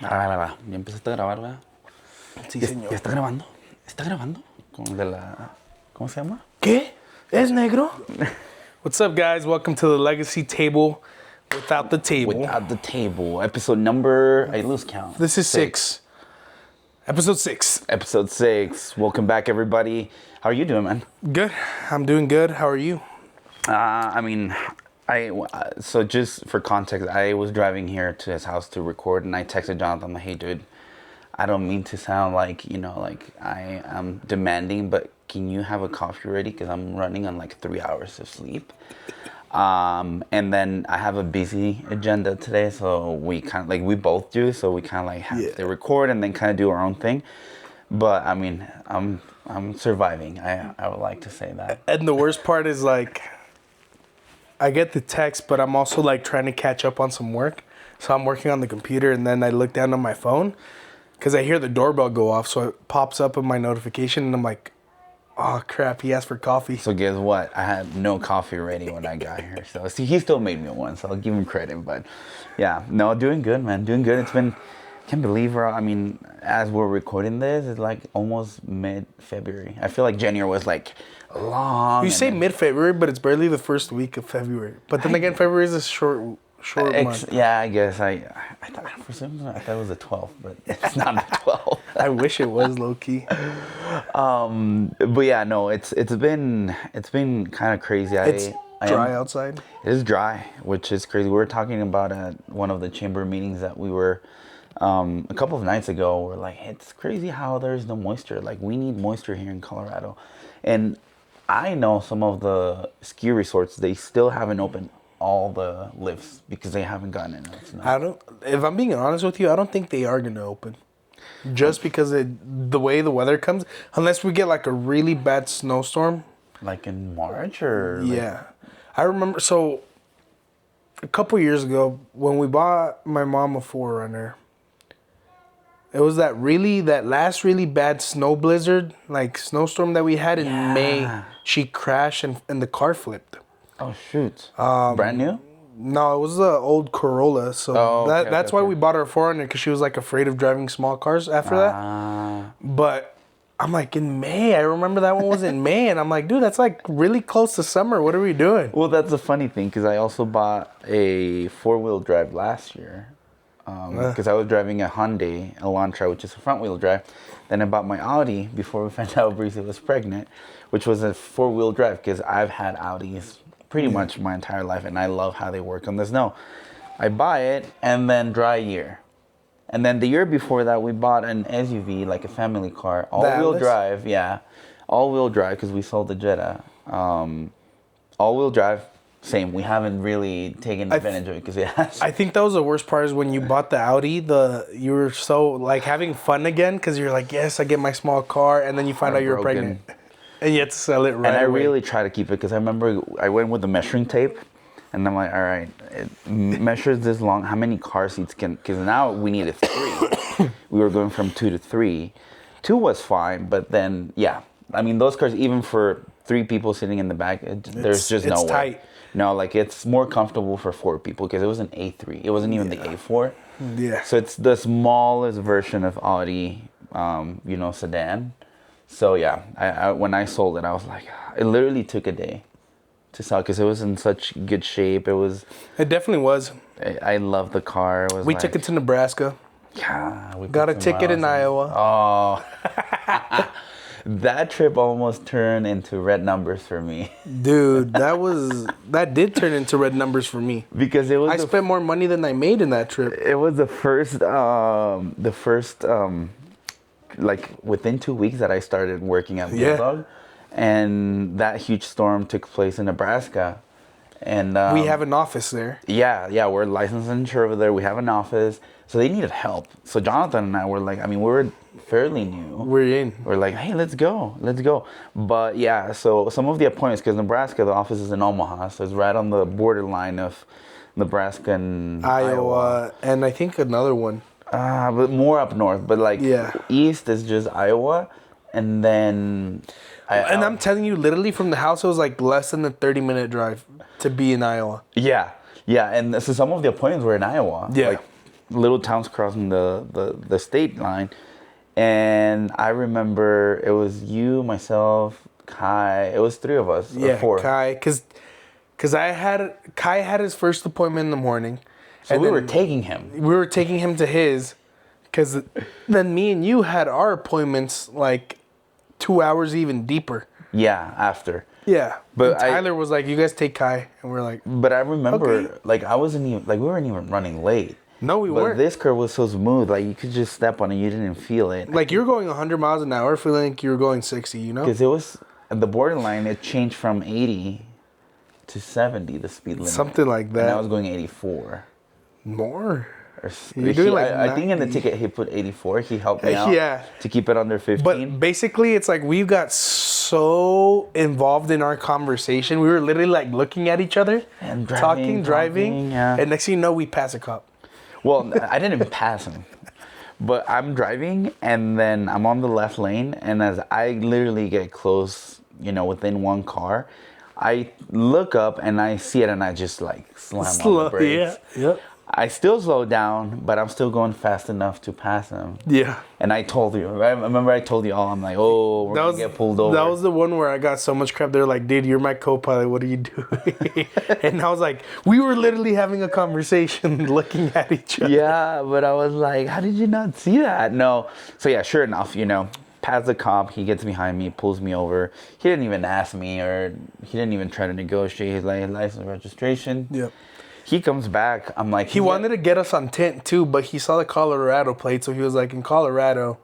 Va. Ya empezaste a grabar, ¿verdad? Sí, ¿Ya, señor. ya está grabando? ¿Está grabando? Con de la... ¿Cómo se llama? ¿Qué? ¿Es negro? What's up, guys? Welcome to the Legacy Table without the table. Without the Table. Episode number... I lose count. This is 6. Episode 6. Episode 6. Welcome back, everybody. How are you doing, man? Good. I'm doing good. How are you? So just for context, I was driving here to his house to record, and I texted Jonathan, I'm like, hey, dude, I don't mean to sound like, like I am demanding, but can you have a coffee ready? Because I'm running on like 3 hours of sleep. And then I have a busy agenda today, so we kind of, like, we both do, so we kind of like have to record and then kind of do our own thing. But, I mean, I'm surviving. I would like to say that. And the worst part is, like, I get the text, but I'm also, like, trying to catch up on some work. So I'm working on the computer, and then I look down on my phone because I hear the doorbell go off, so it pops up in my notification, and I'm like, oh, crap, he asked for coffee. So guess what? I had no coffee ready when I got here. So see, he still made me one, so I'll give him credit. But yeah, no, doing good, man. Doing good. It's been, can't believe as we're recording this, it's like almost mid-February. I feel like January was like long. You say mid-February, but it's barely the first week of February. But then again, February is a short month. Yeah, I guess I thought for some reason I thought it was the 12th, but it's not the 12th. I wish it was low-key. But yeah, no, it's been kind of crazy. It's dry outside. It is dry, which is crazy. We were talking about at one of the chamber meetings that we were a couple of nights ago. We're like, it's crazy how there's no moisture. Like, we need moisture here in Colorado. And I know some of the ski resorts, they still haven't opened all the lifts because they haven't gotten enough snow. If I'm being honest with you, I don't think they are going to open. Just because the way the weather comes, unless we get like a really bad snowstorm. Like in March or? Yeah. I remember, so a couple years ago when we bought my mom a 4Runner, it was that last really bad snow blizzard, like snowstorm that we had in May. She crashed and the car flipped. Oh, shoot. Brand new? No, it was the old Corolla. So that's why we bought her a 4Runner, because she was like afraid of driving small cars after that. But I'm like, in May, I remember that one was in May, and I'm like, dude, that's like really close to summer. What are we doing? Well, that's a funny thing, because I also bought a 4-wheel drive last year. Because I was driving a Hyundai Elantra, which is a front-wheel drive. Then I bought my Audi before we found out Breezy was pregnant, which was a 4-wheel drive, because I've had Audis pretty much my entire life, and I love how they work on the snow. I buy it, and then dry year. And then the year before that, we bought an SUV, like a family car, all-wheel drive, all-wheel drive, because we sold the Jetta. All-wheel drive, same. We haven't really taken advantage of it, because I think that was the worst part, is when you bought the Audi, you were so like having fun again, because you're like, yes, I get my small car, and then you find out you're pregnant. And you had to sell it right And I away. really try to keep it, because I remember I went with the measuring tape, and I'm like, all right, it measures this long. How many car seats can? Because now we needed 3. We were going from 2 to 3. 2 was fine, but then I mean, those cars, even for 3 people sitting in the back, there's just no way. It's tight. No, like, it's more comfortable for 4 people, because it was an A3. It wasn't even the A4. Yeah. So it's the smallest version of Audi, sedan. So yeah, I when I sold it, I was like, it literally took a day to sell, because it was in such good shape. It definitely was. I love the car. We took it to Nebraska. Yeah, we Got a ticket in Iowa. Oh, that trip almost turned into red numbers for me. Dude, that did turn into red numbers for me. Because it was I spent more money than I made in that trip. It was the first like within 2 weeks that I started working at Bulldog, and that huge storm took place in Nebraska, and we have an office there. Yeah, we're licensed and insured over there. We have an office, so they needed help. So Jonathan and I were like, I mean, we were fairly new. We're like, hey, let's go. But yeah, so some of the appointments, because Nebraska, the office is in Omaha, so it's right on the borderline of Nebraska and Iowa, and I think another one. But more up north. But like east is just Iowa, and then. I'm telling you, literally from the house, it was like less than a 30-minute drive to be in Iowa. Yeah, and so some of the appointments were in Iowa. Yeah. Like little towns crossing the state line. And I remember it was you, myself, Kai. It was three of us. Or four. Kai, because Kai had his first appointment in the morning. So we were taking him. We were taking him to his, because then me and you had our appointments like 2 hours even deeper. Yeah, after. Yeah, but and Tyler was like, "You guys take Kai," and we're like, But I remember, okay. like, I wasn't even, like, we weren't even running late. No, we weren't. But this curve was so smooth, like, you could just step on it, you didn't feel it. Like, you're going 100 miles an hour, feeling like you were going 60, you know? Because it was, at the borderline, it changed from 80 to 70, the speed limit. Something like that. And I was going 84. More? You're doing like I think in the ticket he put 84. He helped me out to keep it under 15. But basically, it's like we got so involved in our conversation. We were literally like looking at each other and driving. Yeah. And next thing you know, we pass a cop. Well, I didn't even pass him. But I'm driving and then I'm on the left lane. And as I literally get close, you know, within one car, I look up and I see it and I just like slam on the brakes. Yeah. Yep. I still slowed down, but I'm still going fast enough to pass him. Yeah. And I told you, I remember I told you all, I'm like, oh, we're going to get pulled over. That was the one where I got so much crap. They're like, dude, you're my co-pilot. What are you doing? And I was like, we were literally having a conversation looking at each other. Yeah, but I was like, how did you not see that? No. So yeah, sure enough, you know, past the cop, he gets behind me, pulls me over. He didn't even ask me or he didn't even try to negotiate his license registration. Yep. He comes back. I'm like... He wanted to get us on tint, too, but he saw the Colorado plate, so he was like, in Colorado,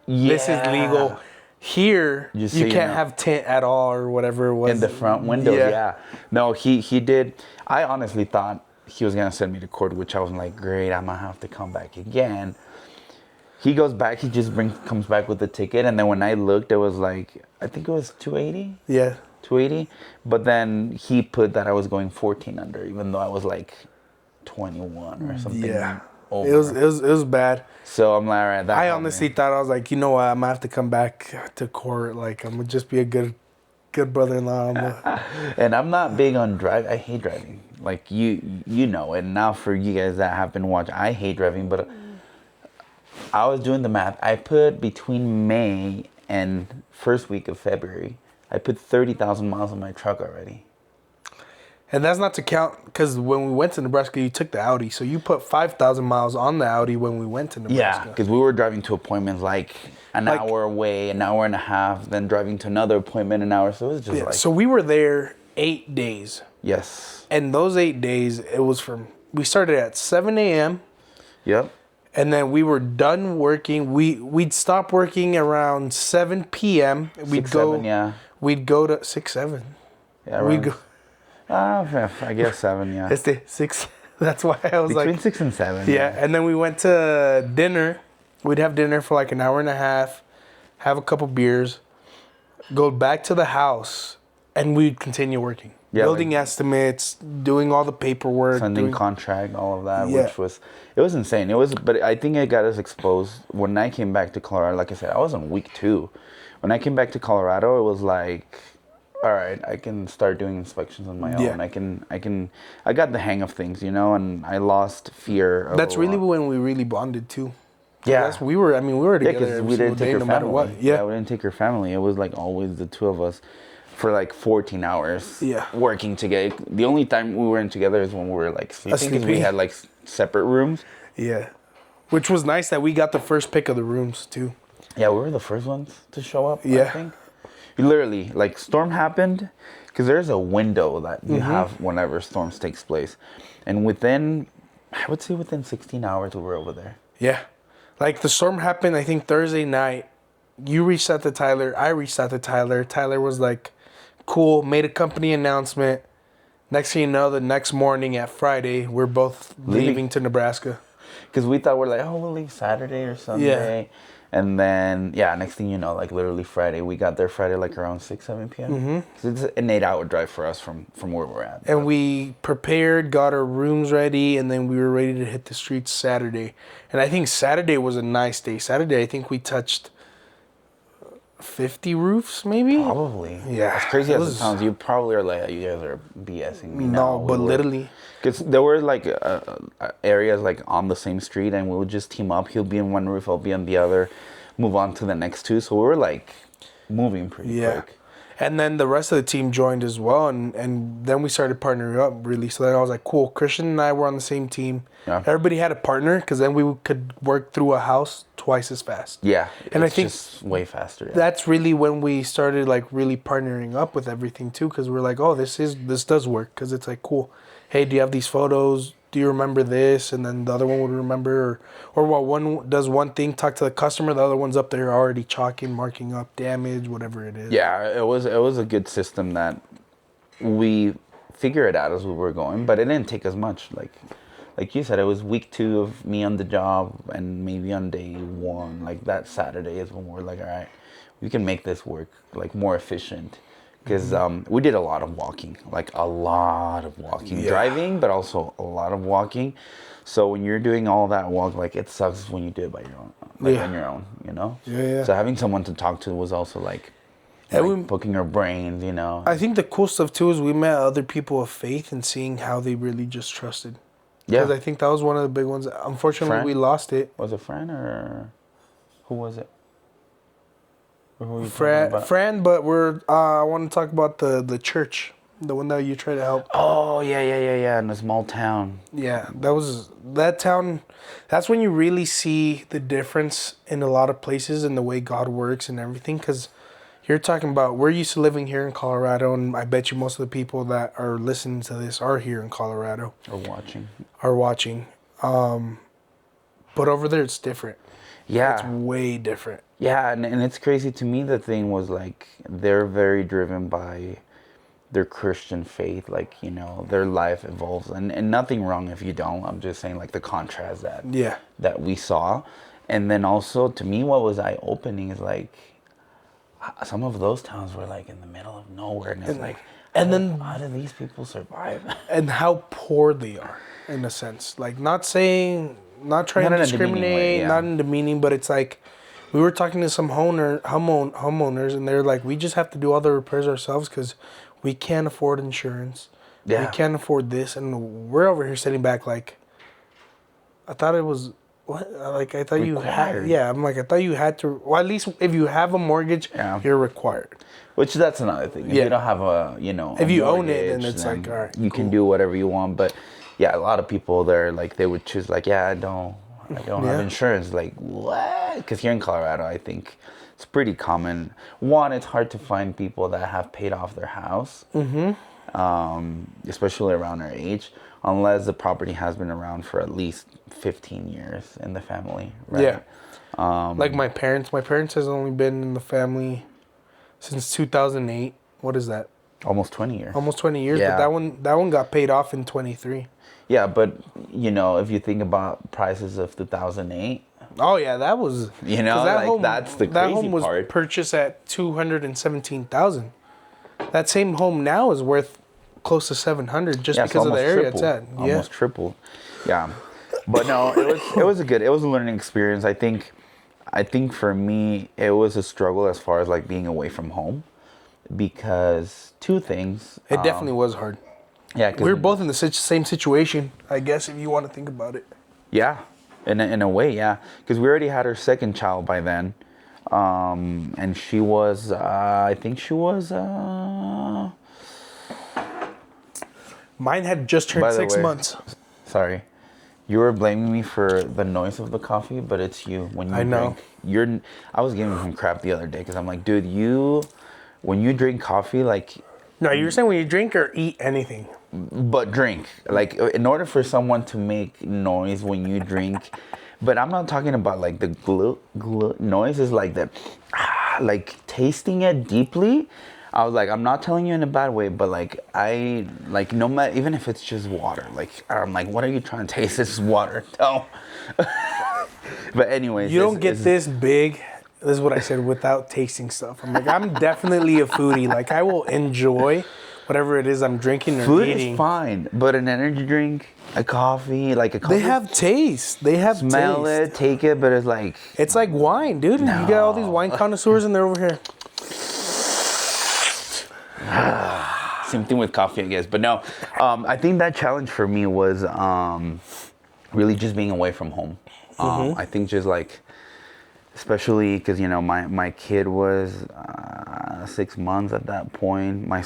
this is legal. Here, you can't have tint at all or whatever it was. In the front window, yeah. No, he did. I honestly thought he was going to send me to court, which I was like, great, I'm going to have to come back again. He goes back, he just comes back with the ticket, and then when I looked, it was like, I think it was 280? Yeah. 280, but then he put that I was going 14 under, even though I was like 21 or something. Yeah, over. It was bad. So I'm like, all right. I honestly thought, I was like, you know what, I'm gonna have to come back to court. Like, I'm gonna just be a good brother-in-law. And I'm not big on drive. I hate driving. Like you know. And now for you guys that have been watching, I hate driving. But I was doing the math. I put between May and first week of February, I put 30,000 miles on my truck already. And that's not to count, because when we went to Nebraska, you took the Audi. So you put 5,000 miles on the Audi when we went to Nebraska. Yeah, because we were driving to appointments like an hour away, an hour and a half, then driving to another appointment an hour. So it was just like... So we were there 8 days. Yes. And those 8 days, it was we started at 7 a.m. Yep. And then we were done working. We'd stop working around 7 p.m. We'd 6, go... 7, yeah. We'd go to 6, 7. Yeah, we'd go. I guess 7, yeah. It's the 6. That's why I was Between like 6 and 7. Yeah, and then we went to dinner. We'd have dinner for like an hour and a half, have a couple beers, go back to the house, and we'd continue working. Yeah, building estimates, doing all the paperwork, sending contract, all of that, which was insane. But I think it got us exposed when I came back to Colorado. Like I said, I was on week 2. When I came back to Colorado, it was like, all right, I can start doing inspections on my own. I got the hang of things, you know, and I lost fear. That's really when we really bonded too. Yeah, we were together because we didn't take no matter what. Yeah, we didn't take your family. It was like always the two of us for like 14 hours. Yeah, working together. The only time we weren't together is when we were like sleeping. Because we had like separate rooms. Yeah, which was nice that we got the first pick of the rooms too. Yeah, we were the first ones to show up. Yeah. I think. Literally, like storm happened, because there's a window that you have whenever storms takes place, and I would say within 16 hours we were over there. Yeah, like the storm happened, I think Thursday night. You reached out to Tyler. I reached out to Tyler. Tyler was like, cool, made a company announcement. Next thing you know, the next morning at Friday, we're both leaving to Nebraska. Because we thought we'll leave Saturday or Sunday. Yeah. And then, next thing you know, like literally Friday, we got there Friday like around 6, 7 p.m. Mm-hmm. It's an 8-hour drive for us from where we're at. And we prepared, got our rooms ready, and then we were ready to hit the streets Saturday. And I think Saturday was a nice day. Saturday, I think we touched 50 roofs, maybe. Probably. Yeah, As crazy it as was- it sounds, you probably are like, you guys are BSing me now. No, but literally. Because there were like areas like on the same street, and we would just team up. He'll be in one roof, I'll be on the other, move on to the next two. So we were like moving pretty quick. And then the rest of the team joined as well, and then we started partnering up really. So then I was like, cool. Christian and I were on the same team. Yeah. Everybody had a partner because then we could work through a house twice as fast. Yeah, And I it's think just way faster. Yeah. That's really when we started like really partnering up with everything too, because we're like, oh, this does work, because it's like, cool. Hey, do you have these photos? Do you remember this? And then the other one would remember, or while one does one thing, talk to the customer, the other one's up there already chalking, marking up damage, whatever it is. Yeah, it was a good system that we figured it out as we were going, but it didn't take as much. Like you said, it was week 2 of me on the job, and maybe on day 1, like that Saturday is when we're like, all right, we can make this work like more efficient. Because we did a lot of walking, driving, but also a lot of walking. So when you're doing all that walk, like it sucks when you do it by your own, on your own, you know. Yeah. So having someone to talk to was also like poking our brains, you know. I think the cool stuff too is we met other people of faith and seeing how they really just trusted. Yeah. Because I think that was one of the big ones. Unfortunately, Fran? we lost it. Was it Fran or who was it? Or who were you talking about? Fran, but I want to talk about the church, the one that you try to help. Oh yeah, in a small town. Yeah, that town. That's when you really see the difference in a lot of places and the way God works and everything. Because you're talking about, we're used to living here in Colorado, and I bet you most of the people that are listening to this are here in Colorado. Are watching. But over there, it's different. Yeah. It's way different. Yeah, and it's crazy to me. The thing was like they're very driven by their Christian faith. Like, you know, their life evolves, and nothing wrong if you don't. I'm just saying like the contrast that we saw. And then also to me, what was eye opening is like some of those towns were like in the middle of nowhere, and it's like, how do these people survive? And how poor they are, in a sense. Like, not trying to discriminate, not in demeaning, but it's like, we were talking to some homeowners, and they're like, we just have to do all the repairs ourselves because we can't afford insurance. Yeah. We can't afford this. And we're over here sitting back like, I thought it was, what? Like, I thought required. You had, yeah, I'm like, I thought you had to, well, at least if you have a mortgage, you're required. Which that's another thing. If you don't have if you own it, then it's like, all right, you can do whatever you want. But yeah, a lot of people there, like, they would choose like, I don't have insurance. Like, what? Because here in Colorado, I think it's pretty common. One, it's hard to find people that have paid off their house, especially around our age, unless the property has been around for at least 15 years in the family. Right? Yeah. Like my parents has only been in the family since 2008. What is that? Almost 20 years. Almost 20 years. Yeah. But that one got paid off in 23. Yeah, but, you know, if you think about prices of 2008. Oh, yeah, that was... You know, like, home, that's the crazy part. That home was purchased at $217,000. That same home now is worth close to $700 just because of the area it's at. Yeah. Almost triple. Yeah. But no, it was a learning experience. I think for me, it was a struggle as far as, like, being away from home. Because two things. It definitely was hard. Yeah, we were both in the same situation, I guess, if you want to think about it. Yeah, in a way, yeah. Because we already had our second child by then. And she was, I think she was... Mine had just turned 6 months. Sorry. You were blaming me for the noise of the coffee, but it's you. When you drink, I was giving him crap the other day because I'm like, dude, when you drink coffee, like... No, you were saying when you drink or eat anything. But drink. Like, in order for someone to make noise when you drink... But I'm not talking about, like, the noise is like that... like, tasting it deeply. I was like, I'm not telling you in a bad way, but, like, no matter... Even if it's just water. Like, I'm like, what are you trying to taste? This is water. No. But anyways... You don't get this big... This is what I said, without tasting stuff. I'm like, I'm definitely a foodie. Like, I will enjoy whatever it is I'm drinking or Food eating. is fine, but an energy drink, a coffee, like a coffee. They have taste. They have smell taste. it, take it, but it's like It's like wine, dude. You got all these wine connoisseurs and they're over here. same thing with coffee, I guess. But no, I think that challenge for me was really just being away from home. I think just like, especially because my kid was 6 months at that point. My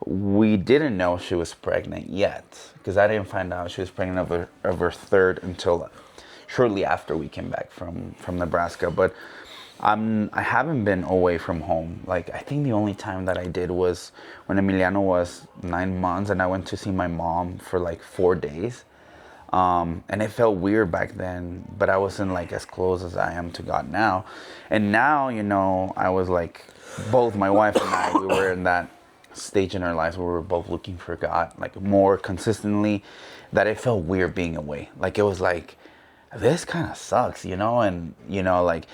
we didn't know she was pregnant yet because I didn't find out she was pregnant of her third until shortly after we came back from Nebraska. But I haven't been away from home. Like, I think the only time that I did was when Emiliano was 9 months and I went to see my mom for like 4 days. And it felt weird back then, but I wasn't like as close as I am to God now. And now, I was like, both my wife and I, we were in that stage in our lives where we were both looking for God, like more consistently, that it felt weird being away. Like, it was like, this kind of sucks, and, like,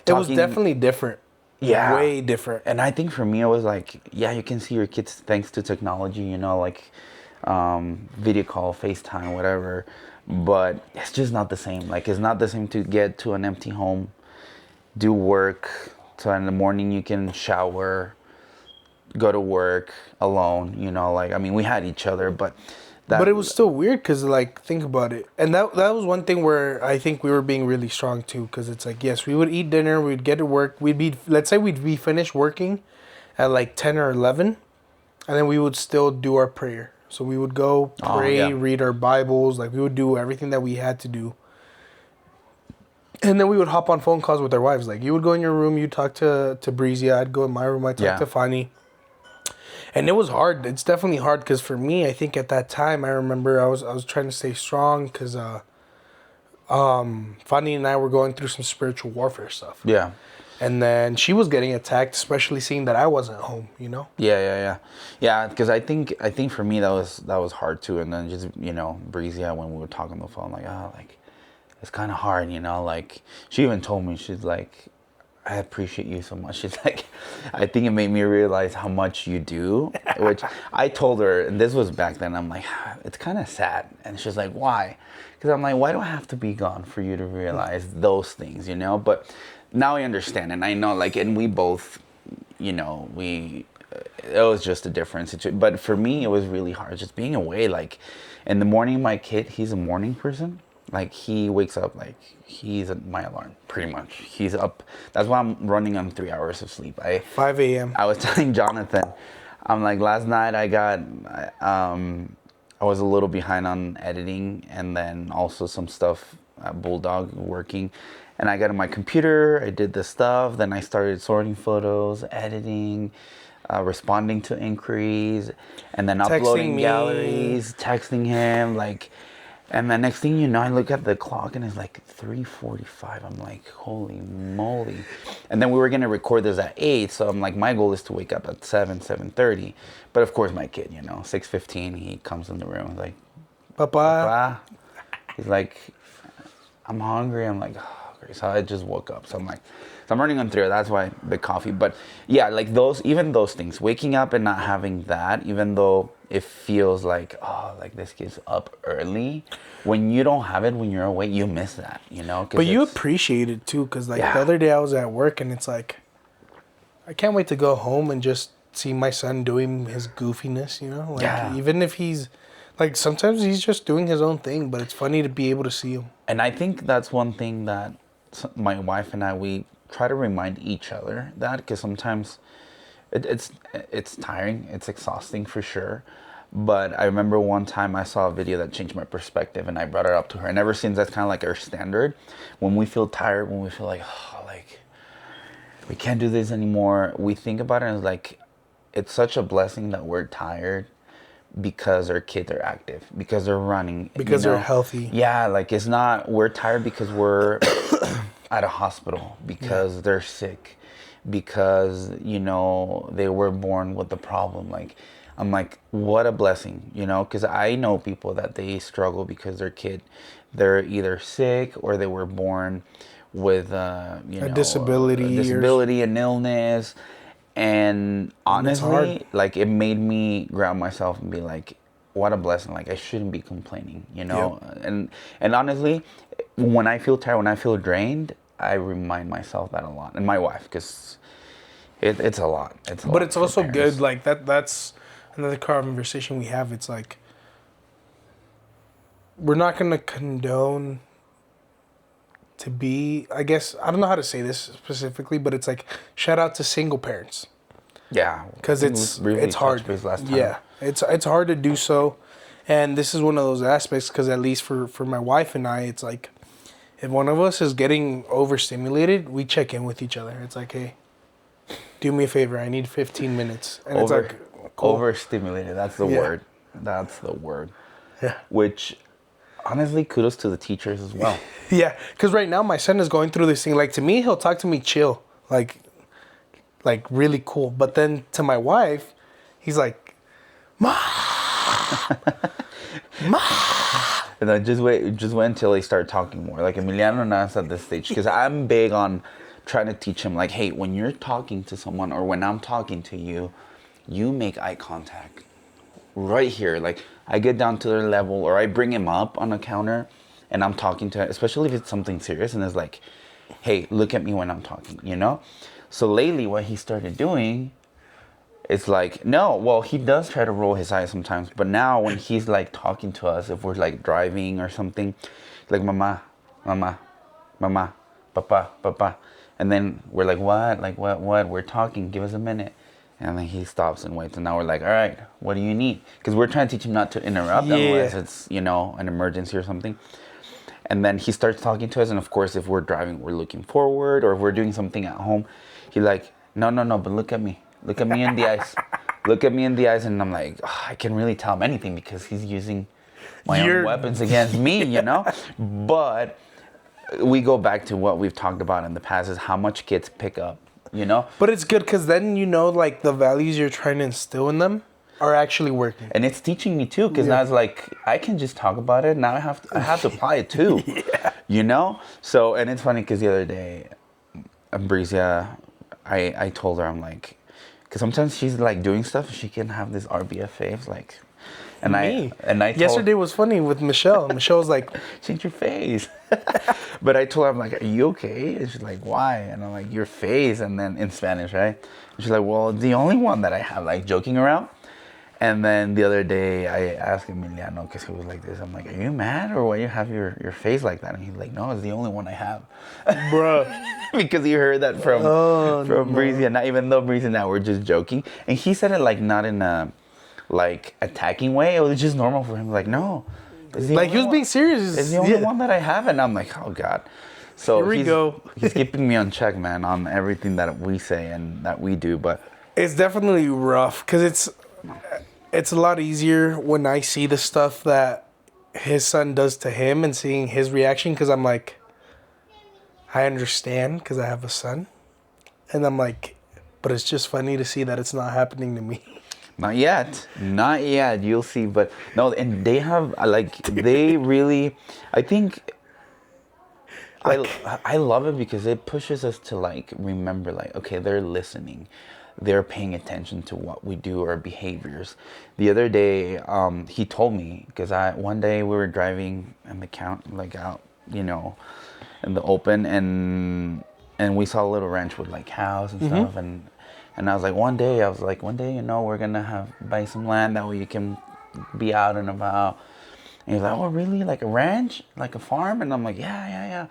It was definitely different. Yeah. Way different. And I think for me, it was like, yeah, you can see your kids thanks to technology, like video call, FaceTime, whatever. But it's just not the same. Like, it's not the same to get to an empty home, do work, so in the morning you can shower, go to work alone, like, I mean, we had each other, but it was still weird because, like, think about it. And that was one thing where I think we were being really strong, too. Because it's like, yes, we would eat dinner. We'd get to work. Let's say we'd be finished working at, like, 10 or 11. And then we would still do our prayer. So we would go pray, read our Bibles. Like, we would do everything that we had to do. And then we would hop on phone calls with our wives. Like, you would go in your room. You'd talk to Breezy. I'd go in my room. I'd talk to Fanny. And it was hard. It's definitely hard because for me, I think at that time, I remember I was trying to stay strong because Fanny and I were going through some spiritual warfare stuff. Yeah. And then she was getting attacked, especially seeing that I wasn't home, Yeah, because I think for me that was hard too. And then just Breezy, when we would talk on the phone, like, it's kind of hard, like, she even told me, she's like, I appreciate you so much. She's like, I think it made me realize how much you do, which I told her, and this was back then, I'm like, it's kind of sad. And she's like, why? Because I'm like, why do I have to be gone for you to realize those things, But now I understand, and I know, like, and we both, it was just a different situation. But for me, it was really hard just being away. Like, in the morning, my kid, he's a morning person. Like, he wakes up, like, he's my alarm, pretty much. He's up. That's why I'm running on 3 hours of sleep. 5 a.m. I was telling Jonathan, I'm like, last night I was a little behind on editing and then also some stuff at Bulldog working. And I got on my computer, I did the stuff, then I started sorting photos, editing, responding to inquiries, and then uploading galleries, texting him, like... And the next thing you know, I look at the clock and it's like 3:45. I'm like, holy moly. And then we were going to record this at 8. So I'm like, my goal is to wake up at 7:30. But of course, my kid, 6:15, he comes in the room. He's like, Papa. He's like, I'm hungry. I'm like, oh, great. So I just woke up. So I'm like, I'm running on 3. That's why the coffee. But yeah, like even those things, waking up and not having that, even though it feels like, oh, like this kid's up early. When you don't have it, when you're away, you miss that, But you appreciate it too, because like the other day I was at work and it's like, I can't wait to go home and just see my son doing his goofiness, Like, even if he's, like, sometimes he's just doing his own thing, but it's funny to be able to see him. And I think that's one thing that my wife and I, we try to remind each other that, because sometimes it's tiring, it's exhausting for sure. But I remember one time I saw a video that changed my perspective, and I brought it up to her. And ever since, that's kind of like our standard. When we feel tired, when we feel like, oh, like, we can't do this anymore, we think about it and it's like, it's such a blessing that we're tired because our kids are active, because they're running. Because they're healthy. Yeah, like, it's not, we're tired because we're at a hospital, because they're sick, because, they were born with the problem. Like, I'm like, what a blessing, because I know people that they struggle because their kid, they're either sick or they were born with, a disability, an illness. And honestly, hard. like it made me ground myself and be like, what a blessing. Like I shouldn't be complaining, you know? And honestly, when I feel tired, when I feel drained, I remind myself that a lot. And my wife, because it's a lot. It's a lot But it's for also parents. good, like that's another conversation we have. It's like we're not gonna condone to be, I guess, I don't know how to say this specifically, but it's like shout out to single parents. Yeah. Because I think it's we briefly it's hard. touched base last time. Yeah, it's hard to do so, and this is one of those aspects. Because at least for my wife and I, it's like if one of us is getting overstimulated, we check in with each other. It's like, hey, do me a favor. I need 15 minutes, and it's like cool. Overstimulated. That's the Yeah. word. That's the word. Yeah. Which, honestly, kudos to the teachers as well. Yeah, because right now my son is going through this thing. Like to me, he'll talk to me chill, like really cool. But then to my wife, he's like, "Ma, ma." And then just wait until they start talking more. Like Emiliano now is at this stage because I'm big on trying to teach him like, hey, when you're talking to someone or when I'm talking to you, you make eye contact right here. Like I get down to their level or I bring him up on a counter and I'm talking to, especially if it's something serious and it's like, hey, look at me when I'm talking, you know? So lately what he started doing, it's like, no, well, he does try to roll his eyes sometimes, but now when he's like talking to us, if we're like driving or something, like mama, mama, mama, papa, papa. And then we're like, what? Like, what? We're talking, give us a minute. And then he stops and waits. And now we're like, all right, what do you need? Because we're trying to teach him not to interrupt unless it's, you know, an emergency or something. And then he starts talking to us. And of course, if we're driving, we're looking forward or if we're doing something at home, he's like, no, but look at me. Look at me in the eyes. Look at me in the eyes. And I'm like, oh, I can really tell him anything because he's using my own weapons against me, you know? But we go back to what we've talked about in the past is how much kids pick up, you know? But it's good because then you know, like the values you're trying to instill in them are actually working. And it's teaching me too, because now it's like I can just talk about it. Now I have to apply it too, you know. So and it's funny because the other day, Ambrizia, I told her I'm like, because sometimes she's like doing stuff, she can have this RBF face like. And I told, yesterday was funny with Michelle. Michelle was like, change your face. But I told her, I'm like, are you okay? And she's like, why? And I'm like, your face. And then in Spanish, right? And she's like, well, the only one that I have, like joking around. And then the other day I asked Emiliano, because he was like this. I'm like, are you mad or why you have your face like that? And he's like, no, it's the only one I have. bruh. Because he heard that from Breezy. And even though Breezy and I were just joking. And he said it like not in a like attacking way. It was just normal for him. Like, no. Like he was being serious. It's the only one that I have. And I'm like, oh God. So here we go. He's keeping me on check, man, on everything that we say and that we do. But it's definitely rough because it's a lot easier when I see the stuff that his son does to him and seeing his reaction because I'm like, I understand because I have a son. And I'm like, but it's just funny to see that it's not happening to me. Not yet. You'll see. But no, and they have, like, they really, I think, I love it because it pushes us to, like, remember, like, okay, they're listening. They're paying attention to what we do, our behaviors. The other day, he told me, because one day we were driving in the like out, you know, in the open, and we saw a little ranch with like cows and stuff, and I was like, one day, you know, we're gonna buy some land that way you can be out and about. And he's like, oh, really? Like a ranch, like a farm? And I'm like, yeah.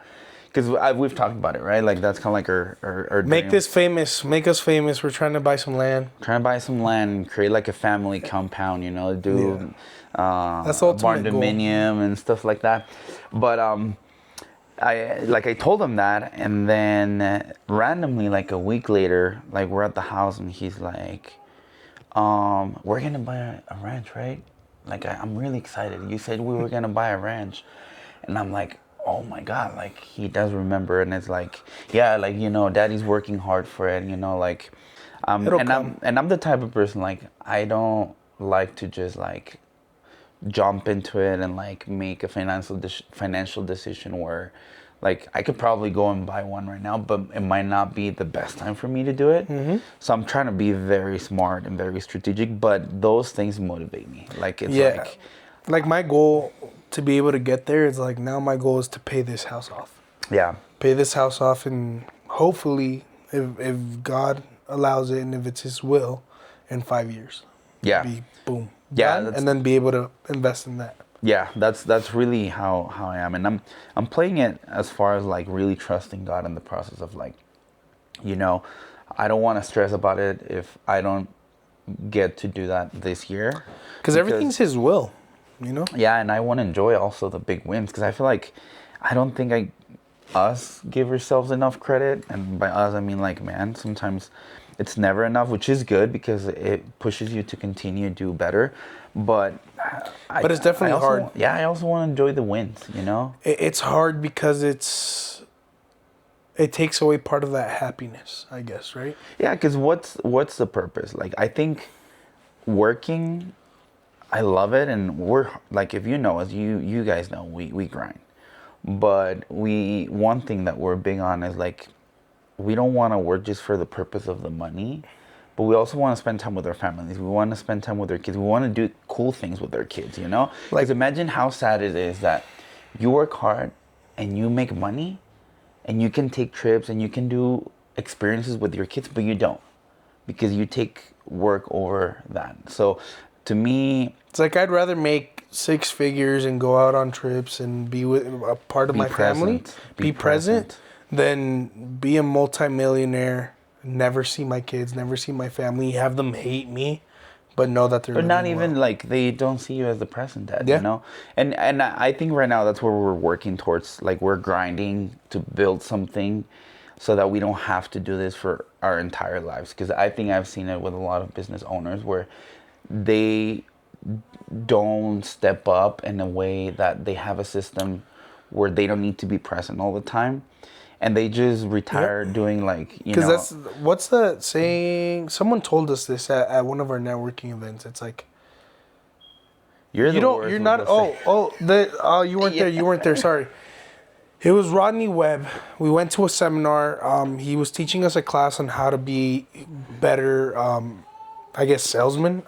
Because we've talked about it, right? Like that's kind of like our Make dream. this famous. Make us famous. We're trying to buy some land. Trying to buy some land and create like a family compound, you know, do That's the ultimate barn goal. dominium and stuff like that. But I told him that, and then randomly, like a week later, like we're at the house, and he's like, "We're gonna buy a ranch, right? Like I'm really excited. You said we were gonna buy a ranch," and I'm like, oh my God, like he does remember. And it's like, yeah, like, you know, daddy's working hard for it, you know, like, I'm the type of person, like, I don't like to just like jump into it and like make a financial decision where Like, I could probably go and buy one right now, but it might not be the best time for me to do it. So I'm trying to be very smart and very strategic, but those things motivate me. Like, it's Yeah. like, My goal to be able to get there is like, now my goal is to pay this house off. yeah. Pay this house off, and hopefully, if God allows it and if it's His will, in 5 years. Yeah. Be boom. Yeah, done, and then be able to invest in that. Yeah, that's really how I am, and I'm playing it as far as like really trusting God in the process of like, you know, I don't want to stress about it if I don't get to do that this year, Because everything's His will, you know. yeah, and I want to enjoy also the big wins because I feel like I don't think us give ourselves enough credit, and by us I mean like, man, sometimes it's never enough, which is good because it pushes you to continue to do better. But it's definitely hard. Yeah, I also want to enjoy the wins, you know? It's hard because it takes away part of that happiness, I guess, right? Yeah, because what's the purpose? Like, I think working, I love it, and we're like, if you know us, you guys know we grind. But one thing that we're big on is like, we don't want to work just for the purpose of the money, but we also want to spend time with our families. We want to spend time with our kids. We want to do cool things with our kids, you know? Like, imagine how sad it is that you work hard and you make money and you can take trips and you can do experiences with your kids, but you don't, because you take work over that. So to me, it's like, I'd rather make 6 figures and go out on trips and be with a part of my family, be present, than be a multimillionaire, never see my kids, never see my family, have them hate me, but know that they're. But not even well. Like, they don't see you as the present dad, yeah. You know? And I think right now that's where we're working towards. Like, we're grinding to build something so that we don't have to do this for our entire lives. Because I think I've seen it with a lot of business owners where they don't step up in a way that they have a system where they don't need to be present all the time. And they just retire doing like, you know. Because what's the saying? Someone told us this at one of our networking events. It's like, you weren't there. You weren't there. Sorry. It was Rodney Webb. We went to a seminar. He was teaching us a class on how to be better, I guess, salesmen,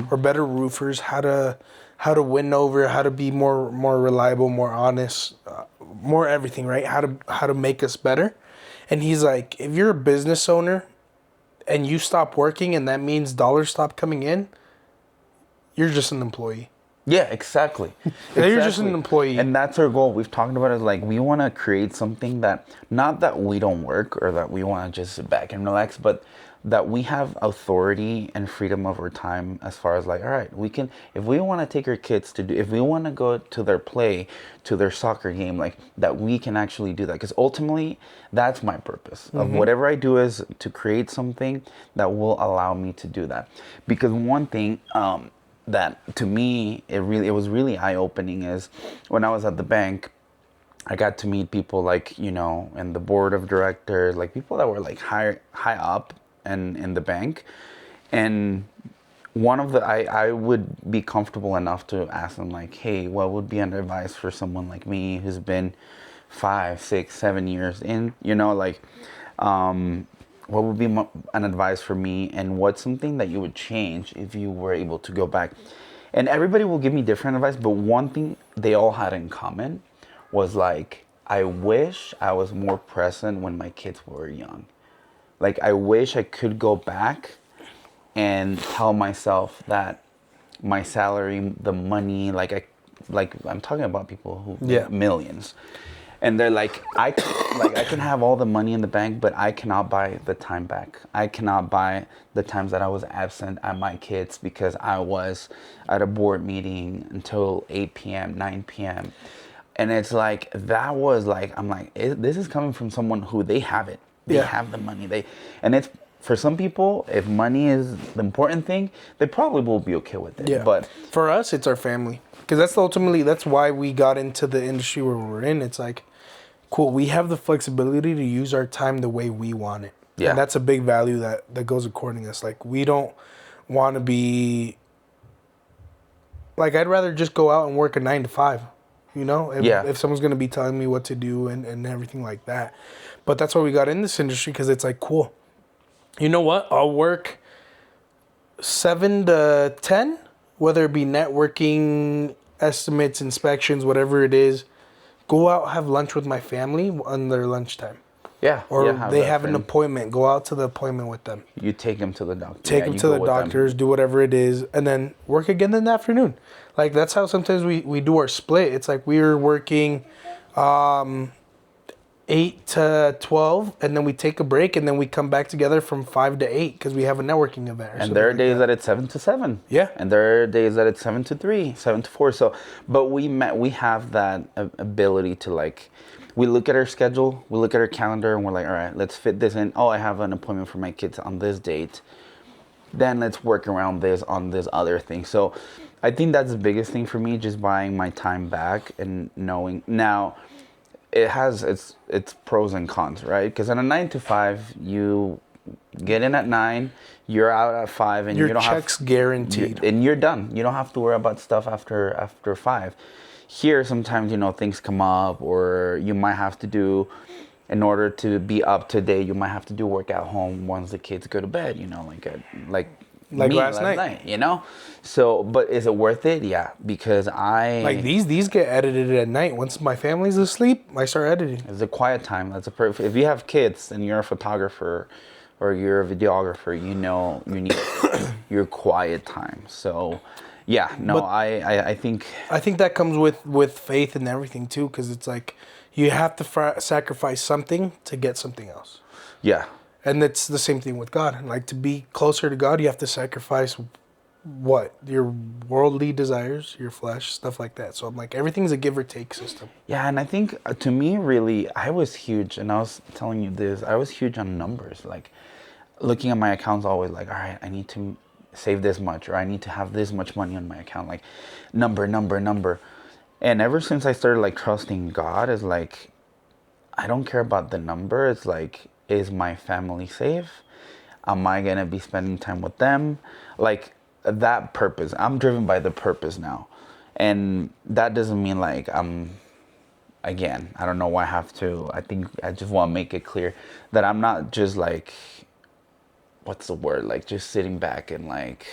or better roofers, how to win over, how to be more reliable, more honest, more everything, right? How to make us better. And he's like, if you're a business owner and you stop working and that means dollars stop coming in, you're just an employee. Yeah, exactly. You're just an employee. And that's our goal. We've talked about it, like, we want to create something that, not that we don't work or that we want to just sit back and relax, but that we have authority and freedom of our time, as far as like, all right, we can, if we want to take our kids if we want to go to their play, to their soccer game, like, that we can actually do that. Because ultimately, that's my purpose of whatever I do, is to create something that will allow me to do that. Because one thing, that to me, it was really eye-opening, is when I was at the bank, I got to meet people like, you know, in the board of directors, like people that were like high up and in the bank. And one of I would be comfortable enough to ask them like, hey, what would be an advice for someone like me who's been 5, 6, 7 years in, you know, like, what would be an advice for me, and what's something that you would change if you were able to go back? And everybody will give me different advice, but one thing they all had in common was like, I wish I was more present when my kids were young. Like, I wish I could go back and tell myself that my salary, the money, I'm talking about people who make millions. And they're like, I can have all the money in the bank, but I cannot buy the time back. I cannot buy the times that I was absent at my kids because I was at a board meeting until 8 p.m., 9 p.m. And it's like, that was like, I'm like, this is coming from someone who they have it. They have the money. And it's, for some people, if money is the important thing, they probably will be okay with it. Yeah. But for us, it's our family. Because that's why we got into the industry where we're in. It's like, cool, we have the flexibility to use our time the way we want it. Yeah. And that's a big value that goes according to us. Like, we don't want to be... Like, I'd rather just go out and work a 9 to 5. you know, if someone's going to be telling me what to do and everything like that. But that's why we got in this industry, because it's like, cool. You know what? I'll work 7 to 10, whether it be networking, estimates, inspections, whatever it is. Go out, have lunch with my family on their lunchtime. Yeah. Or they have an appointment. Go out to the appointment with them. You take them to the doctor. Take them to the doctors, do whatever it is, and then work again in the afternoon. Like, that's how sometimes we do our split. It's like we're working 8 to 12, and then we take a break, and then we come back together from 5 to 8 because we have a networking event. And there are days that it's 7 to 7. Yeah. And there are days that it's 7 to 3, 7 to 4. So, but we have that ability to, like, we look at our schedule, we look at our calendar, and we're like, all right, let's fit this in. Oh, I have an appointment for my kids on this date. Then let's work around this on this other thing. So I think that's the biggest thing for me, just buying my time back and knowing. Now, it has its pros and cons, right? Because on a 9 to 5, you get in at 9, you're out at 5, and your you don't check's guaranteed. And you're done. You don't have to worry about stuff after 5. Here, sometimes, you know, things come up, or you might have to do, in order to be up to date, you might have to do work at home once the kids go to bed, you know, like me last night, you know? So, but is it worth it? Yeah, because like these get edited at night. Once my family's asleep, I start editing. It's a quiet time. That's a perfect. If you have kids and you're a photographer or you're a videographer, you know you need your quiet time. So, yeah, no, but I think that comes with faith and everything too, because it's like you have to sacrifice something to get something else. Yeah. And it's the same thing with God. Like, to be closer to God, you have to sacrifice what? Your worldly desires, your flesh, stuff like that. So I'm like, everything's a give or take system. Yeah, and I think to me, really, I was huge, and I was telling you this, I was huge on numbers. Like, looking at my accounts, always like, all right, I need to save this much, or I need to have this much money on my account. Like, number. And ever since I started, like, trusting God, is like, I don't care about the number. It's like, is my family safe? Am I going to be spending time with them? Like, that purpose. I'm driven by the purpose now. And that doesn't mean, like, again, I don't know why I have to. I think I just want to make it clear that I'm not just, like, what's the word? Like, just sitting back and, like...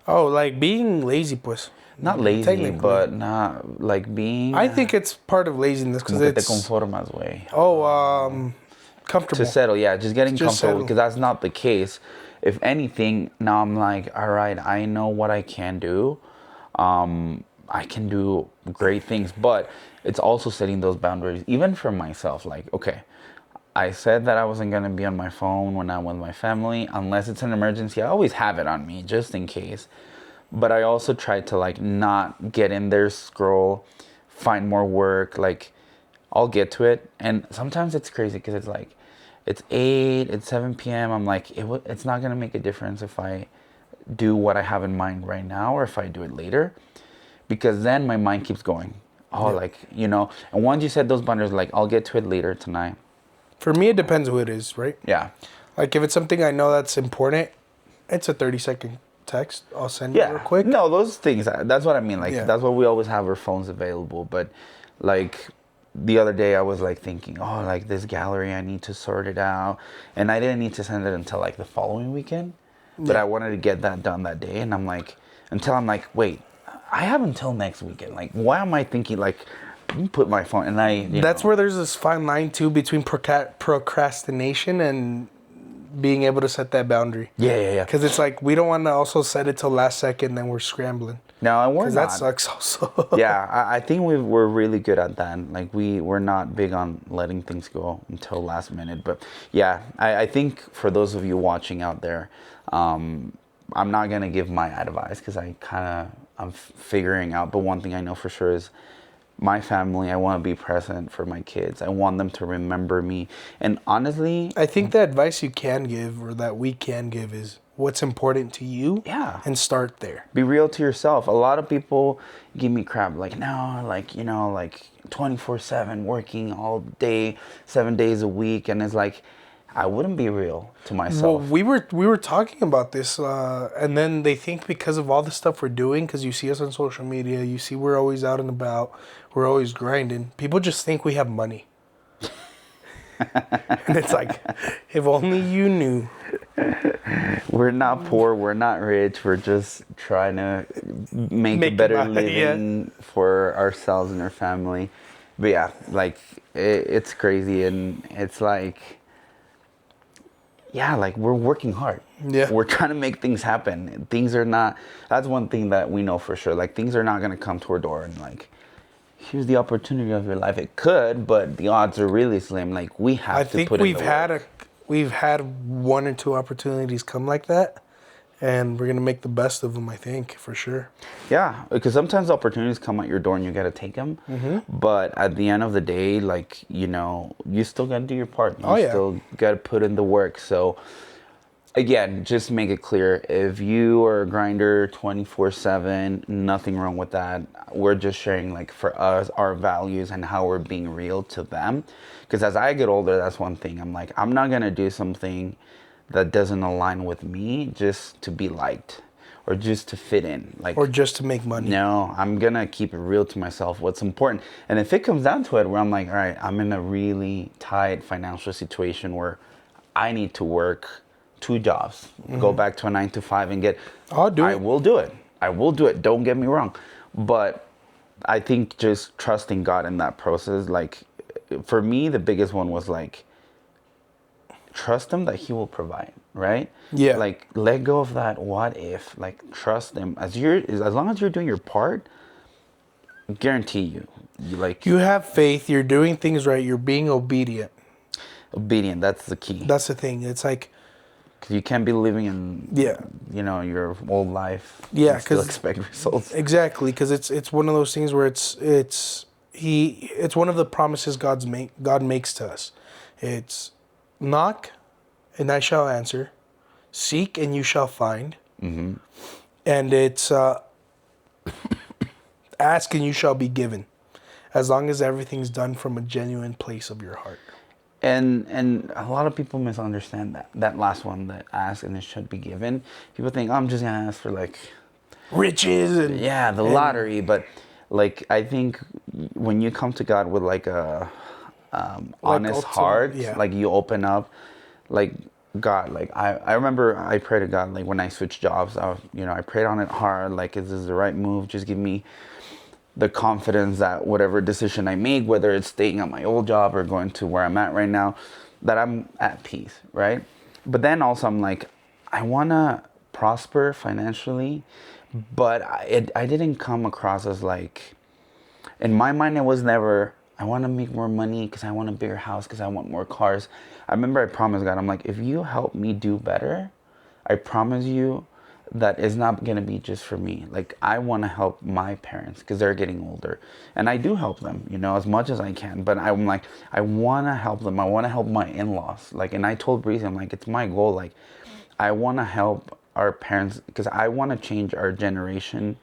Oh, like being lazy, pues. Not lazy, but not, like, being... I think it's part of laziness, because it's... te conformas, way. Comfortable. To settle, yeah, just getting comfortable, because that's not the case. If anything, now I'm like, all right, I know what I can do. I can do great things, but it's also setting those boundaries, even for myself. Like, okay, I said that I wasn't going to be on my phone when I'm with my family, unless it's an emergency. I always have it on me, just in case. But I also try to, like, not get in there, scroll, find more work. Like, I'll get to it. And sometimes it's crazy, because it's like, it's 8, it's 7 p.m. I'm like, it's not going to make a difference if I do what I have in mind right now, or if I do it later. Because then my mind keeps going. Oh, yeah. Like, you know. And once you set those boundaries, like, I'll get to it later tonight. For me, it depends who it is, right? Yeah. Like, if it's something I know that's important, it's a 30-second text. I'll send you real quick. No, those things, that's what I mean. Like, that's why we always have our phones available. But, like... The other day I was like thinking, oh, like this gallery, I need to sort it out. And I didn't need to send it until like the following weekend. But I wanted to get that done that day. And I'm like, wait, I have until next weekend. Like, why am I thinking like, put my phone and That's where there's this fine line too between procrastination and being able to set that boundary. Yeah. Because it's like, we don't want to also set it till last second, then we're scrambling. No, and we're not. That sucks also. Yeah, I think we're really good at that. Like, we're not big on letting things go until last minute. But yeah, I think for those of you watching out there, I'm not going to give my advice, because I'm figuring out. But one thing I know for sure is my family, I want to be present for my kids. I want them to remember me. And honestly... I think the advice you can give, or that we can give, is what's important to you. Yeah. And start there. Be real to yourself. A lot of people give me crap. Like, no, like, you know, like 24/7 working all day, 7 days a week. And it's like, I wouldn't be real to Well, myself. we were talking about this, and then they think because of all the stuff we're doing, because you see us on social media, you see we're always out and about, we're always grinding. People just think we have money, and it's like, if only you knew. We're not poor. We're not rich. We're just trying to make a Make better it by- yeah. living for ourselves and our family. But yeah, like it's crazy, and it's like, yeah, like we're working hard. Yeah. We're trying to make things happen. Things are not. That's one thing that we know for sure. Like things are not gonna come to our door and like, here's the opportunity of your life. It could, but the odds are really slim. Like we have I to think put in the work. we've had one or two opportunities come like that, and we're gonna make the best of them. I think for sure. Yeah, because sometimes opportunities come at your door and you got to take them. Mm-hmm. But at the end of the day, like, you know, you still got to do your part. You Oh, yeah. still got to put in the work. So, again, just make it clear if you are a grinder 24/7, nothing wrong with that. We're just sharing, like, for us, our values and how we're being real to them. Because as I get older, that's one thing. I'm like, I'm not going to do something that doesn't align with me just to be liked or just to fit in. Like, Or just to make money. no, I'm gonna keep it real to myself. What's important, and if it comes down to it, where I'm like, all right, I'm in a really tight financial situation where I need to work 2 jobs, go back to a 9 to 5, and get. I'll do I it. will do it. I will do it. Don't get me wrong, but I think just trusting God in that process, like, for me, the biggest one was like, trust him that he will provide, right? Yeah. Like let go of that what if, like trust him as long as you're doing your part, guarantee you like You have faith. You're doing things right. You're being obedient. obedient. That's the key. That's the thing. It's like, 'Cause you can't be living in yeah, you know your old life Yeah, and still 'cause- expect results. exactly. Because it's one of those things where it's one of the promises God makes to us. It's knock, and I shall answer. Seek, and you shall find. Mm-hmm. And it's ask, and you shall be given. As long as everything's done from a genuine place of your heart. And a lot of people misunderstand that last one, that ask and it should be given. People think, oh, I'm just gonna ask for like Riches and yeah, the lottery. But like I think when you come to God with like a honest ultimate- heart, yeah. like you open up, like God, like I remember I prayed to God, like when I switched jobs, I prayed on it hard, like is this the right move? Just give me the confidence that whatever decision I make, whether it's staying at my old job or going to where I'm at right now, that I'm at peace, right? But then also I'm like, I want to prosper financially, but I didn't come across as like, in my mind it was never, I want to make more money because I want a bigger house, because I want more cars. I remember I promised God, I'm like, if you help me do better, I promise you that it's not going to be just for me. Like, I want to help my parents because they're getting older. And I do help them, as much as I can. But I'm like, I want to help them. I want to help my in-laws. Like, and I told Breezy, I'm like, it's my goal. Like, I want to help our parents because I want to change our generation,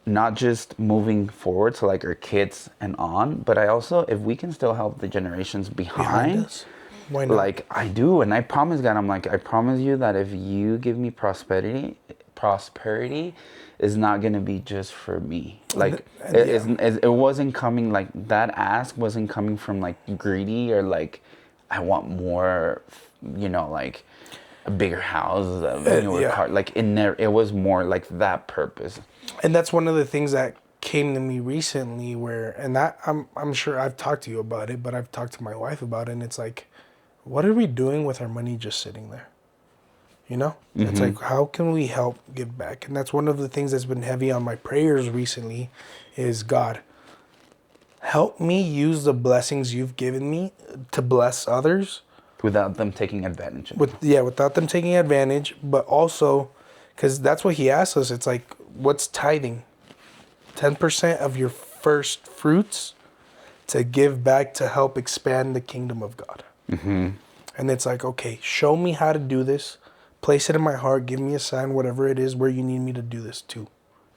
not just moving forward, so like our kids and on, but I also, if we can still help the generations behind us. Why not? like I do. And I promise God, I'm like, I promise you that if you give me prosperity is not going to be just for me. Like it wasn't coming, like that ask wasn't coming from like greedy or like I want more, like a bigger house, a newer car. Like in there, it was more like that purpose. And that's one of the things that came to me recently and that I'm sure I've talked to you about it, but I've talked to my wife about it, and it's like, what are we doing with our money just sitting there? It's like, how can we help give back? And that's one of the things that's been heavy on my prayers recently is, God, help me use the blessings you've given me to bless others. Without them taking advantage of Without them taking advantage, but also, because that's what he asked us. It's like, what's tithing? 10% of your first fruits to give back to help expand the kingdom of God. Mm-hmm. And it's like, okay, show me how to do this. Place it in my heart. Give me a sign, whatever it is, where you need me to do this too.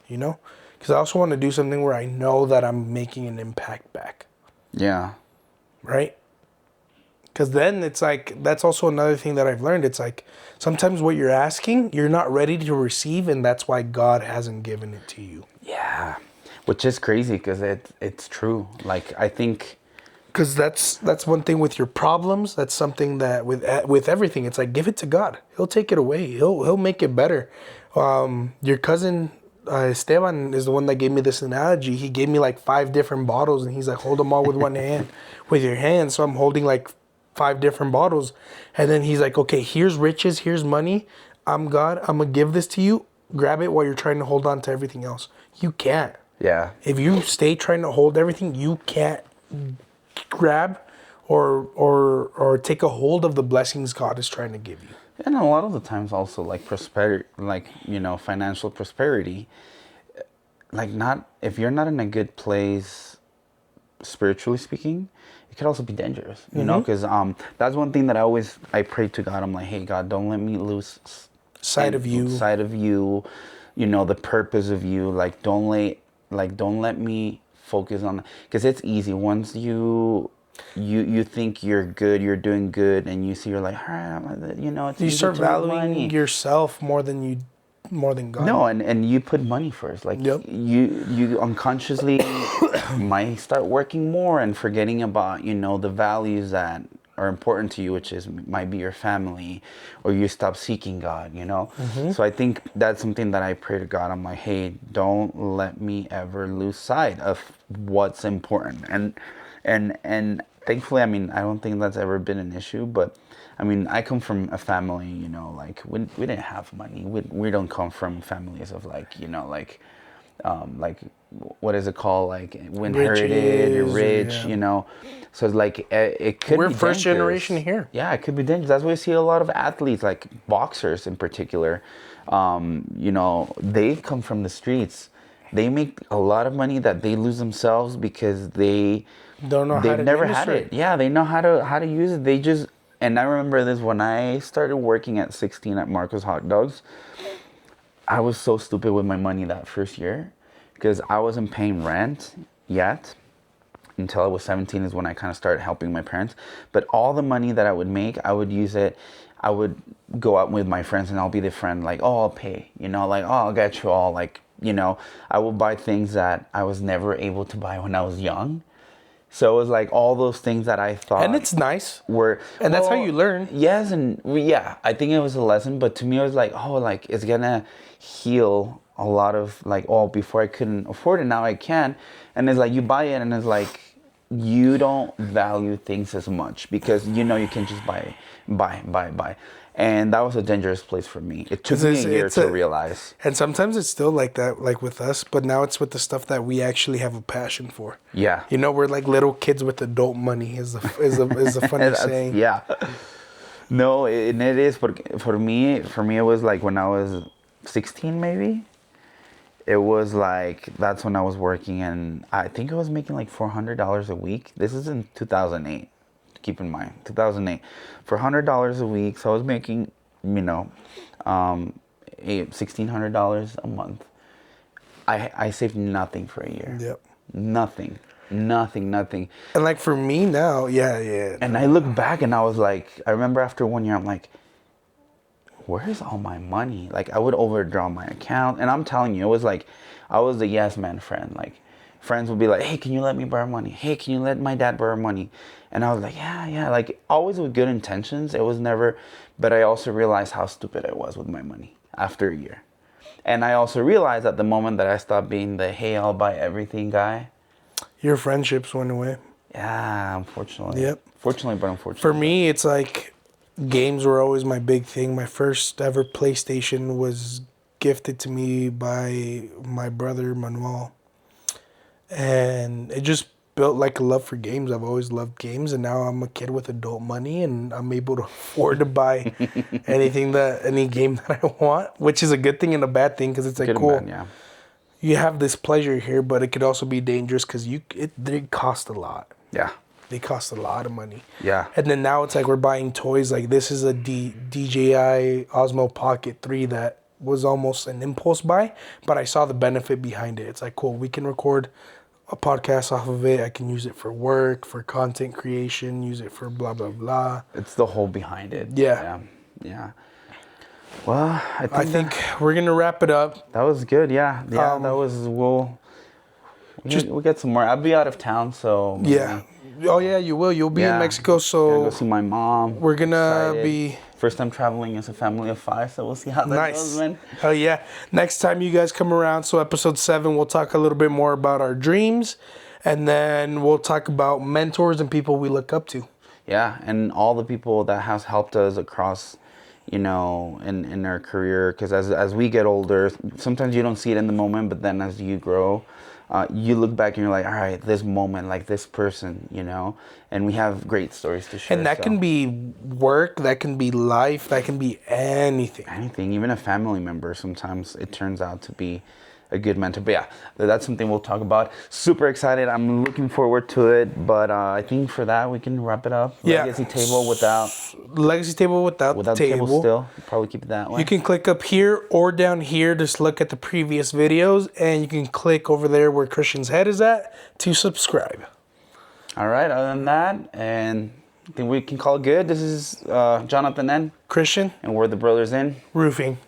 Because I also want to do something where I know that I'm making an impact back. Yeah. Right? Because then it's like, that's also another thing that I've learned. It's like, sometimes what you're asking, you're not ready to receive, and that's why God hasn't given it to you. Yeah. Which is crazy because it's true. Like, I think... Because that's one thing with your problems. That's something that with everything, it's like, give it to God. He'll take it away. He'll make it better. Your cousin Esteban is the one that gave me this analogy. He gave me like 5 different bottles, and he's like, hold them all with one hand, with your hand. So I'm holding like 5 different bottles, and then he's like, okay, here's riches, here's money. I'm God. I'm gonna give this to you. Grab it while you're trying to hold on to everything else. You can't. Yeah. If you stay trying to hold everything, you can't grab or take a hold of the blessings God is trying to give you. And a lot of the times also like prosperity, like, financial prosperity, like not, if you're not in a good place, spiritually speaking, it could also be dangerous, you know, because that's one thing that I pray to God. I'm like, hey, God, don't let me lose sight of you, the purpose of you. Like, don't let me focus on, because it's easy once you think you're good, you're doing good, and you see you're like, it's You easy start to make valuing money. yourself more than God. No, and you put money first. Like, Yep. you unconsciously might start working more and forgetting about the values that are important to you, which might be your family, or you stop seeking God. So I think that's something that I pray to God. I'm like, hey, don't let me ever lose sight of what's important. And thankfully, I mean, I don't think that's ever been an issue, but I mean, I come from a family, like we didn't have money. We don't come from families of like what is it called? Like, we inherited, you're rich, yeah. So it's like, it could We're be first dangerous. generation here. Yeah, it could be dangerous. That's why you see a lot of athletes, like boxers in particular. They come from the streets. They make a lot of money that they lose themselves because they've never had it. Yeah, they know how to use it. They just, and I remember this when I started working at 16 at Marco's Hot Dogs. I was so stupid with my money that first year because I wasn't paying rent yet. Until I was 17 is when I kind of started helping my parents. But all the money that I would make, I would use it. I would go out with my friends and I'll be the friend like, oh, I'll pay, like, oh, I'll get you all, like, I would buy things that I was never able to buy when I was young. So it was like all those things that I thought. And it's nice. And that's how you learn. Yes, and I think it was a lesson. But to me, it was like, oh, like, it's going to heal a lot of, like, oh, before I couldn't afford it, now I can. And it's like, you buy it and it's like, you don't value things as much because you can just buy. And that was a dangerous place for me. It took me a year to realize. And sometimes it's still like that, like with us, but now it's with the stuff that we actually have a passion for. Yeah. We're like little kids with adult money is a funny saying. Yeah. No, and it is, but for me it was like when I was 16 maybe. It was like, that's when I was working, and I think I was making like $400 a week. This is in 2008. Keep in mind, 2008. For $100 a week, so I was making, $1,600 a month. I saved nothing for a year. Yep. Nothing. And like for me now, yeah. And I look back and I was like, I remember after 1 year, I'm like, where's all my money? Like, I would overdraw my account. And I'm telling you, it was like, I was the yes man friend. Like, friends would be like, hey, can you let me borrow money? Hey, can you let my dad borrow money? And I was like, yeah. Like, always with good intentions. It was never, but I also realized how stupid I was with my money after a year. And I also realized at the moment that I stopped being the, hey, I'll buy everything guy. Your friendships went away. Yeah, unfortunately. Yep. Fortunately, but unfortunately. For me, it's like, games were always my big thing. My first ever PlayStation was gifted to me by my brother Manuel. And it just built like a love for games. I've always loved games, and now I'm a kid with adult money and I'm able to afford to buy any game that I want, which is a good thing and a bad thing because it's like, cool. Man, yeah. You have this pleasure here, but it could also be dangerous because they cost a lot. Yeah. They cost a lot of money. Yeah. And then now it's like we're buying toys. Like, this is a DJI Osmo Pocket 3 that was almost an impulse buy, but I saw the benefit behind it. It's like, cool, we can record a podcast off of it. I can use it for work, for content creation, use it for blah, blah, blah. It's the whole behind it. Yeah. Yeah. Well, I think we're going to wrap it up. that was good. Yeah. Yeah. That was, we'll get some more. I'll be out of town, so. Yeah. Oh, yeah, you will. You'll be in Mexico, Gonna so go see my mom. we're going to Excited. be... First time traveling as a family of 5, so we'll see how that goes, man. Hell yeah. Next time you guys come around, so episode 7, we'll talk a little bit more about our dreams, and then we'll talk about mentors and people we look up to. Yeah, and all the people that has helped us across, you know, in our career. Because as we get older, sometimes you don't see it in the moment, but then as you grow, you look back and you're like, all right, this moment, like this person, you know, and we have great stories to share. And that can be work, that can be life, that can be anything. Anything, even a family member, sometimes it turns out to be a good mentor. But yeah, that's something we'll talk about. Super excited. I'm looking forward to it. But I think for that, we can wrap it up. Yeah. Legacy table without the table. still. Probably keep it that way. You can click up here or down here. Just look at the previous videos, and you can click over there where Christian's head is at to subscribe. All right. Other than that, and I think we can call it good. This is Jonathan N. Christian, And we're the Brothers in. roofing.